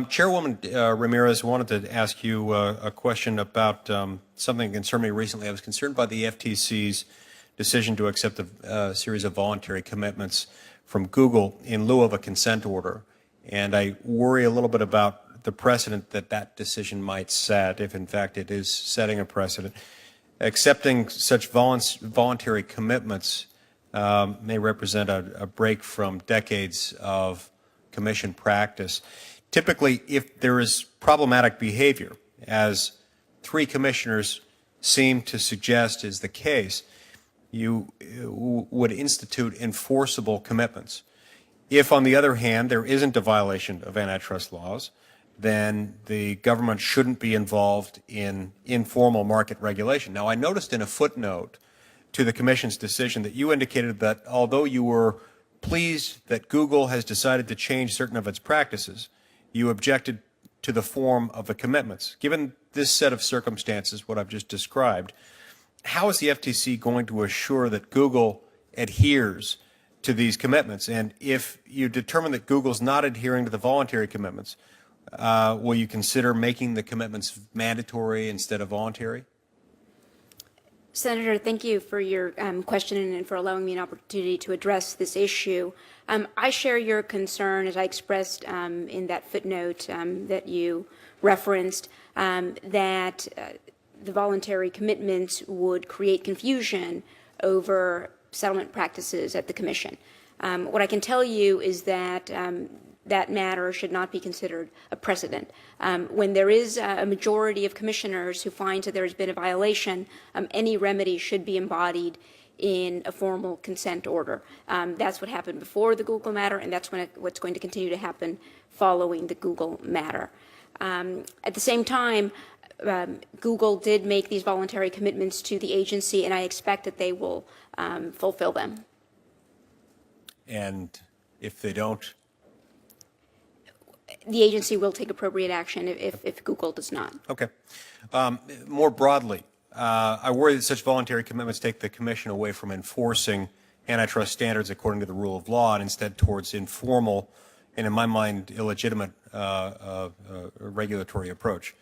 Chairwoman Ramirez, wanted to ask you a question about something that concerned me recently. I was concerned by the FTC's decision to accept a series of voluntary commitments from Google in lieu of a consent order. And I worry a little bit about the precedent that that decision might set, if in fact it is setting a precedent. Accepting such voluntary commitments may represent a break from decades of commission practice. Typically, if there is problematic behavior, as 3 commissioners seem to suggest is the case, you would institute enforceable commitments. If, on the other hand, there isn't a violation of antitrust laws, then the government shouldn't be involved in informal market regulation. Now, I noticed in a footnote to the Commission's decision that you indicated that although you were pleased that Google has decided to change certain of its practices, you objected to the form of the commitments. Given this set of circumstances, what I've just described, how is the FTC going to assure that Google adheres to these commitments? And if you determine that Google's not adhering to the voluntary commitments, will you consider making the commitments mandatory instead of voluntary? Senator, thank you for your question and for allowing me an opportunity to address this issue. I share your concern, as I expressed in that footnote that you referenced, that the voluntary commitments would create confusion over settlement practices at the Commission. What I can tell you is that that matter should not be considered a precedent. When there is a majority of commissioners who find that there has been a violation, any remedy should be embodied in a formal consent order. That's what happened before the Google matter, and that's what's going to continue to happen following the Google matter. At the same time, Google did make these voluntary commitments to the agency, and I expect that they will fulfill them. And if they don't? The agency will take appropriate action if Google does not. Okay. More broadly, I worry that such voluntary commitments take the Commission away from enforcing antitrust standards according to the rule of law and instead towards informal and, in my mind, illegitimate regulatory approach.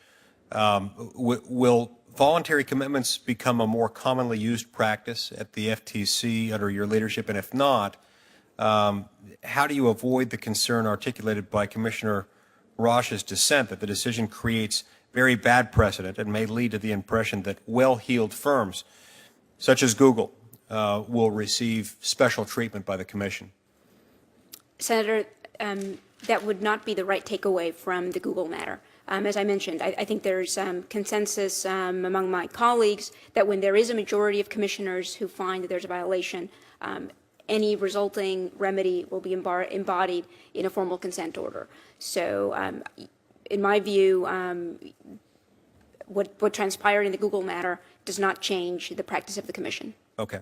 Will voluntary commitments become a more commonly used practice at the FTC under your leadership? And if not, how do you avoid the concern articulated by Commissioner Roche's dissent that the decision creates very bad precedent and may lead to the impression that well-heeled firms, such as Google, will receive special treatment by the Commission? Senator, that would not be the right takeaway from the Google matter. As I mentioned, I think there's consensus among my colleagues that when there is a majority of commissioners who find that there's a violation, any resulting remedy will be embodied in a formal consent order. So in my view, what transpired in the Google matter does not change the practice of the Commission. Okay.